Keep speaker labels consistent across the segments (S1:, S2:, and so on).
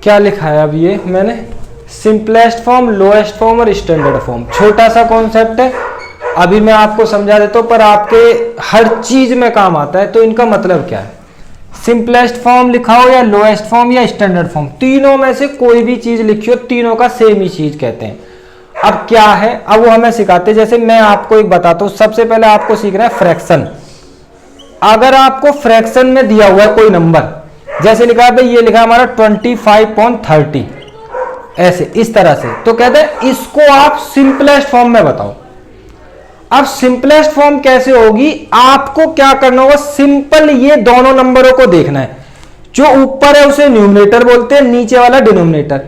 S1: क्या लिखा है अब ये मैंने, सिंपलेस्ट फॉर्म, लोएस्ट फॉर्म और स्टैंडर्ड फॉर्म। छोटा सा कॉन्सेप्ट है, अभी मैं आपको समझा देता हूं, पर आपके हर चीज में काम आता है। तो इनका मतलब क्या है, सिंपलेस्ट फॉर्म लिखा हो या लोएस्ट फॉर्म या स्टैंडर्ड फॉर्म, तीनों में से कोई भी चीज लिखी हो, तीनों का सेम ही चीज कहते हैं। अब क्या है, अब वो हमें सिखाते हैं। जैसे मैं आपको एक बताता हूं, सबसे पहले आपको सीखना है फ्रैक्शन। अगर आपको फ्रैक्शन में दिया हुआ है कोई नंबर, जैसे लिखा है भाई, ये लिखा हमारा 25/30, ऐसे इस तरह से, तो कहते हैं इसको आप सिंपलेस्ट फॉर्म में बताओ। अब सिंपलेस्ट फॉर्म कैसे होगी, आपको क्या करना होगा, सिंपल ये दोनों नंबरों को देखना है। जो ऊपर है उसे न्यूमरेटर बोलते हैं, नीचे वाला denominator.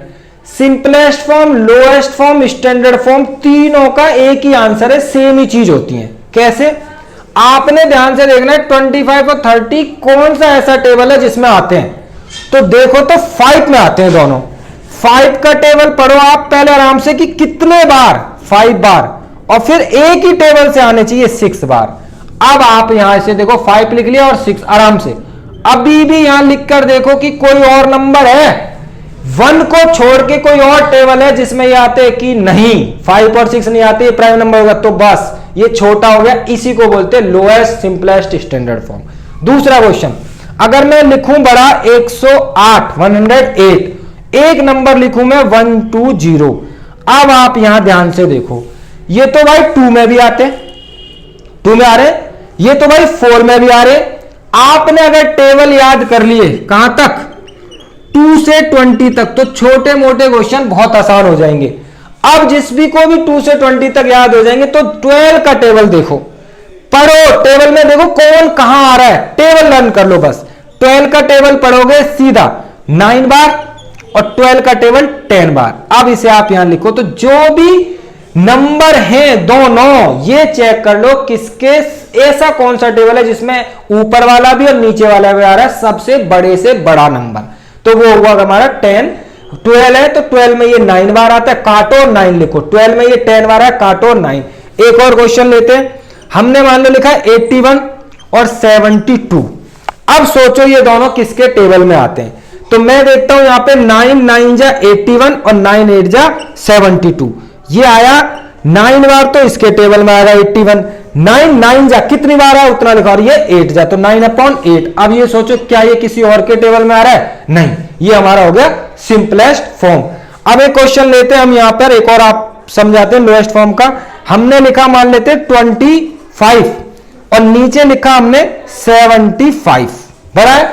S1: Simplest form, lowest form, standard form, तीनों का एक ही आंसर है, सेम ही चीज होती है। कैसे, आपने ध्यान से देखना है 25 और 30 कौन सा ऐसा टेबल है जिसमें आते हैं। तो देखो तो 5 में आते हैं दोनों। 5 का टेबल पढ़ो आप पहले आराम से कि कितने बार, 5 बार, और फिर एक ही टेबल से आने चाहिए 6 बार। अब आप यहां से देखो 5 लिख लिया और 6 आराम से। अभी भी यहां लिखकर देखो कि कोई और नंबर है, 1 को छोड़ के कोई और टेबल है जिसमें ये आते हैं कि नहीं, 5 और 6 नहीं आते, ये प्राइम नंबर होगा, तो बस ये छोटा हो गया। इसी को बोलते हैं लोएस्ट, सिंपलेस्ट, स्टैंडर्ड फॉर्म। दूसरा क्वेश्चन, अगर मैं लिखूं बड़ा 108, 108, एक नंबर लिखूं मैं 120। अब आप यहां ध्यान से देखो, ये तो भाई 2 में भी आते, 2 में आ रहे, ये तो भाई 4 में भी आ रहे। आपने अगर टेबल याद कर लिए कहां तक, 2 से 20 तक, तो छोटे मोटे क्वेश्चन बहुत आसान हो जाएंगे। अब जिस भी को भी 2 से 20 तक याद हो जाएंगे, तो 12 का टेबल देखो, पढ़ो, टेबल में देखो कौन कहां आ रहा है, टेबल रन कर लो बस। 12 का टेबल पढ़ोगे सीधा 9 बार और 12 का टेबल 10 बार। अब इसे आप यहां लिखो, तो जो भी नंबर हैं दोनों, ये चेक कर लो किसके, ऐसा कौन सा टेबल है जिसमें ऊपर वाला भी और नीचे वाला भी आ रहा है, सबसे बड़े से बड़ा नंबर, तो वो हुआ हमारा 10। 12 है तो 12 में ये 9 बार आता है, काटो 9 लिखो। 12 में ये 10 बार है, काटो 9। एक और क्वेश्चन लेते हैं, हमने मान लो लिखा है 81 और 72। अब सोचो ये दोनों किसके टेबल में आते हैं, तो मैं देखता हूं यहां पे 9 9 जा 81 और 9 8 जा 72। ये आया 9 बार तो इसके टेबल में आएगा 81, 9 9 जा कितनी बार है उतना लिखा, और ये 8 जा तो 9/8। अब ये सोचो क्या ये किसी और के टेबल में आ रहा है, नहीं, ये हमारा हो गया सिंपलेस्ट फॉर्म। अब एक क्वेश्चन लेते हैं हम यहां पर, एक और आप समझाते हैं लोएस्ट फॉर्म का। हमने लिखा मान लेते हैं 25 और नीचे लिखा हमने 75, बड़ा है।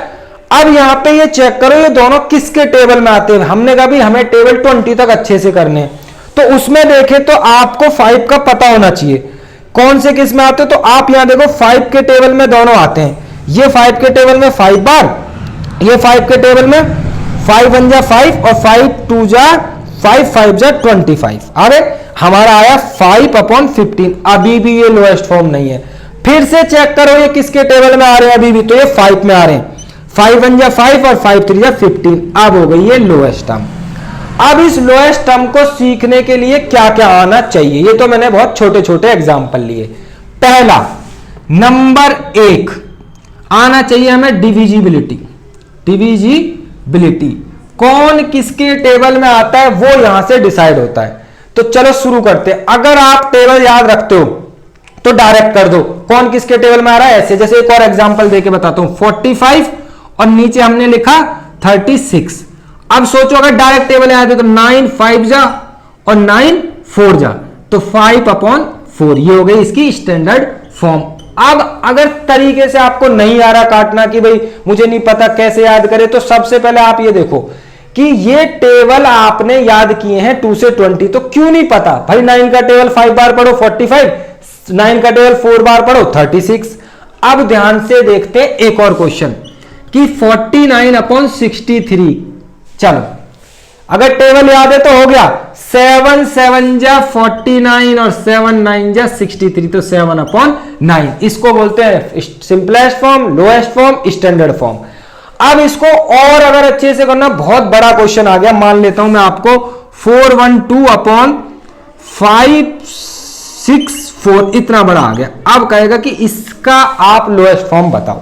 S1: अब यहां पे ये चेक करो ये दोनों किसके टेबल में आते हैं। हमने कहा भी हमें टेबल 20 तक अच्छे से करने हैं, तो उसमें देखें तो आपको 5 का पता होना चाहिए कौन से किस में आते हो। तो आप यहां देखो 5 के टेबल में दोनों आते हैं, ये 5 के टेबल में 5 बार, ये 5 के टेबल में 5 1 जा 5 और 5 2 जा 5 5 जा 25। अरे हमारा आया 5/15। अभी भी ये लोएस्ट फॉर्म नहीं है। फिर से चेक करो ये किसके टेबल में आ रहे हैं, अभी भी तो ये 5 में आ रहे हैं, 5 1 जा 5 और 5 3 जा 15। अब हो गई ये लोएस्ट टर्म। अब इस लोएस्ट टर्म को सीखने के लिए क्या क्या आना चाहिए, ये तो मैंने बहुत छोटे छोटे एग्जाम्पल लिए। पहला, नंबर 1 आना चाहिए हमें डिविजिबिलिटी। डिविजिबिलिटी कौन किसके टेबल में आता है वो यहां से डिसाइड होता है। तो चलो शुरू करते हैं। अगर आप टेबल याद रखते हो तो डायरेक्ट कर दो कौन किसके टेबल में आ रहा है ऐसे। जैसे एक और एग्जांपल देके बताता हूं, 45 और नीचे हमने लिखा 36। अब सोचो अगर डायरेक्ट टेबल याद है तो 9 5 जा और 9 4 जा तो 5/4। ये हो गई इसकी स्टैंडर्ड फॉर्म। अब अगर तरीके से आपको नहीं आ रहा काटना कि भाई मुझे नहीं पता कैसे याद करें, तो सबसे पहले आप ये देखो कि ये टेबल आपने याद किए हैं 2 से 20, तो क्यों नहीं पता भाई 9 का टेबल 5 बार पढ़ो 45, 9 का टेबल 4 बार पढ़ो 36। अब ध्यान से देखते हैं एक और क्वेश्चन कि 49/63। चलो अगर टेबल याद है तो हो गया 7 7 जा 49 और 7 9 जा 63, तो 7/9। इसको बोलते हैं simplest form, lowest form, standard form. अब इसको और अगर अच्छे से करना, बहुत बड़ा क्वेश्चन आ गया, मान लेता हूं मैं आपको 412/564 इतना बड़ा आ गया। अब कहेगा कि इसका आप लोएस्ट फॉर्म बताओ।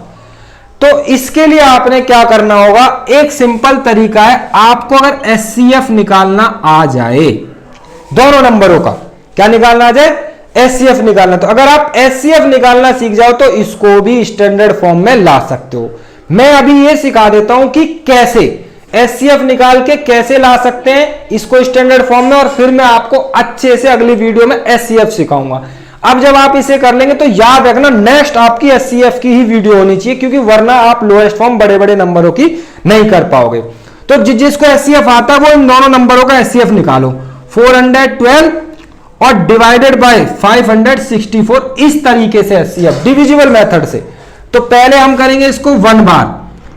S1: तो इसके लिए आपने क्या करना होगा, एक सिंपल तरीका है, आपको अगर एचसीएफ निकालना आ जाए, दोनों नंबरों का क्या निकालना आ जाए, एचसीएफ निकालना, तो अगर आप एचसीएफ निकालना सीख जाओ तो इसको भी स्टैंडर्ड फॉर्म में ला सकते हो। मैं अभी ये सिखा देता हूं कि कैसे एचसीएफ निकाल के कैसे ला सकते हैं इसको स्टैंडर्ड फॉर्म में, और फिर मैं आपको अच्छे से अगली वीडियो में एचसीएफ सिखाऊंगा। अब जब आप इसे कर लेंगे तो याद रखना नेक्स्ट आपकी एचसीएफ की ही वीडियो होनी चाहिए, क्योंकि वरना आप लोएस्ट फॉर्म बड़े बड़े नंबरों की नहीं कर पाओगे। तो जिसको एचसीएफ आता है वो इन दोनों नंबरों का एचसीएफ निकालो, 412 और डिवाइडेड बाय 564, इस तरीके से एचसीएफ डिविजिबल मेथड से। तो पहले हम करेंगे इसको 1 बार,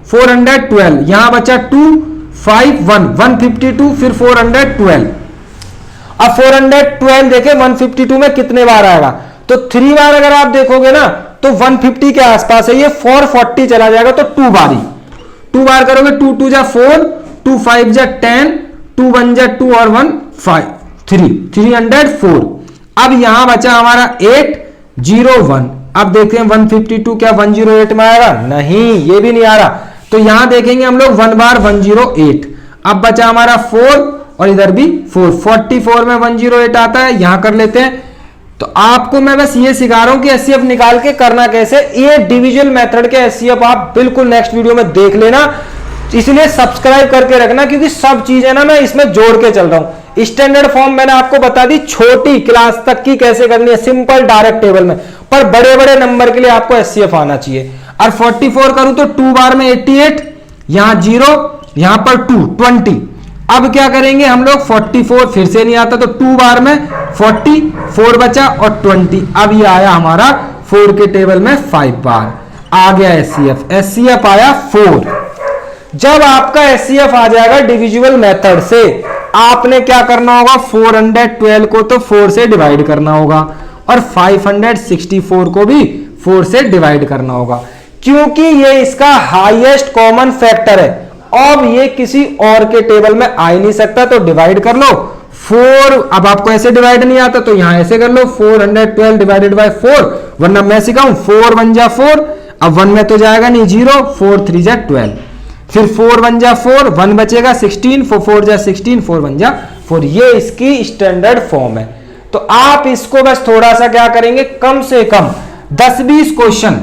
S1: 412, यहां बचा 2 5 1 152, फिर 412। अब 412 देखे 152 में कितने बार आएगा, तो 3 बार अगर आप देखोगे ना तो 150 के आसपास है, ये 440 चला जाएगा, तो 2 बार ही 2 बार करोगे, 2 2 जा 4, 2 5 जा 10, 2 1 जा 2 और 1 5 3, 304। अब यहां बचा हमारा 801। अब देखते हैं 152 क्या 108 में आएगा, नहीं ये भी नहीं आ रहा, तो यहां देखेंगे हम लोग 1 बार 108। अब बचा हमारा 4 और इधर भी 4, 44 में 108 आता है, यहां कर लेते हैं। तो आपको मैं बस ये सिखा रहा हूं कि एचसीएफ निकाल के करना कैसे, ये डिविजन मेथड के एचसीएफ आप बिल्कुल नेक्स्ट वीडियो में देख लेना, इसलिए सब्सक्राइब करके रखना, क्योंकि सब चीजें ना मैं इसमें जोड़ के चल रहा हूं। स्टैंडर्ड फॉर्म मैंने आपको बता दी छोटी क्लास तक की कैसे करनी है, सिंपल डायरेक्ट टेबल में, पर बड़े बड़े नंबर के लिए आपको एचसीएफ आना चाहिए। और 44 करूं तो 2 बार में 88, यहां 0, यहां पर 2 20। अब क्या करेंगे हम लोग, 44 फिर से नहीं आता, तो 2 बार में 44 बचा और 20। अब ये आया हमारा 4 के टेबल में 5 बार आ गया एचसीएफ, एचसीएफ आया 4। जब आपका एचसीएफ आ जाएगा डिविजिबल मेथड से, आपने क्या करना होगा, 412 को तो 4 से डिवाइड करना होगा और 564 को भी 4 से डिवाइड करना होगा, क्योंकि ये इसका हाईएस्ट कॉमन फैक्टर है। अब ये किसी और के टेबल में आ ही नहीं सकता, तो डिवाइड कर लो 4। अब आपको ऐसे डिवाइड नहीं आता तो यहां ऐसे कर लो, 412 डिवाइडेड बाय 4, वरना मैं सिखाऊं 4 1 जा 4, अब 1 में तो जाएगा नहीं 0, 4 3 जा 12, फिर 4 1 जा 4, 1 बचेगा 16, 4 जा 16, 4 1 जा 4। ये इसकी स्टैंडर्ड फॉर्म है। तो आप इसको बस थोड़ा सा क्या करेंगे, कम से कम 10-20 क्वेश्चन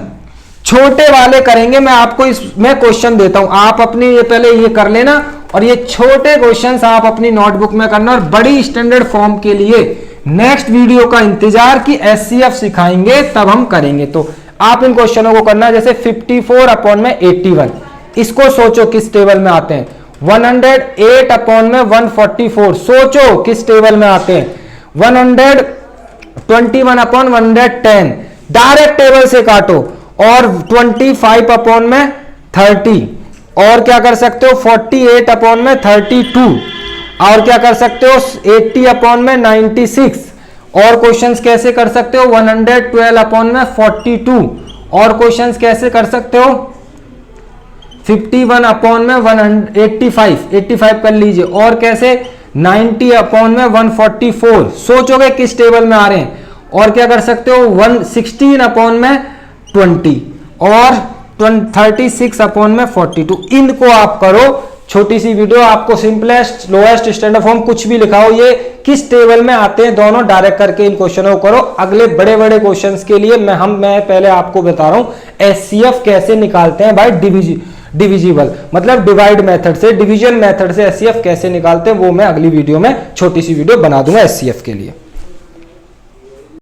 S1: छोटे वाले करेंगे। मैं आपको इसमें क्वेश्चन देता हूं, आप अपनी ये पहले ये कर लेना, और ये छोटे क्वेश्चंस आप अपनी नोटबुक में करना, और बड़ी स्टैंडर्ड फॉर्म के लिए नेक्स्ट वीडियो का इंतजार की एचसीएफ सिखाएंगे तब हम करेंगे। तो आप इन क्वेश्चनों को करना, जैसे 54/81, इसको सोचो किस टेबल में आते हैं, 108/144, सोचो किस टेबल में आते हैं, 121/110, डायरेक्ट टेबल से काटो, और 25/30, और क्या कर सकते हो 48/32, और क्या कर सकते हो 80/96, और क्वेश्चंस कैसे कर सकते हो 112/42, और क्वेश्चंस कैसे कर सकते हो 51/185 कर लीजिए, और कैसे 90/144, सोचोगे किस टेबल में आ रहे हैं, और क्या कर सकते हो 116/20 और 36/42। इनको आप करो, छोटी सी वीडियो, आपको सिंपलेस्ट लोएस्ट स्टैंडर्ड फॉर्म कुछ भी लिखाओ, ये किस टेबल में आते हैं दोनों डायरेक्ट करके इन क्वेश्चनों को करो। अगले बड़े बड़े क्वेश्चंस के लिए मैं पहले आपको बता रहा हूं एचसीएफ कैसे निकालते हैं बाय डिविजिबल, मतलब डिवाइड मेथड से, डिवीजन मेथड से एचसीएफ कैसे निकालते हैं, वो मैं अगली वीडियो में छोटी सी वीडियो बना दूंगा एचसीएफ के लिए।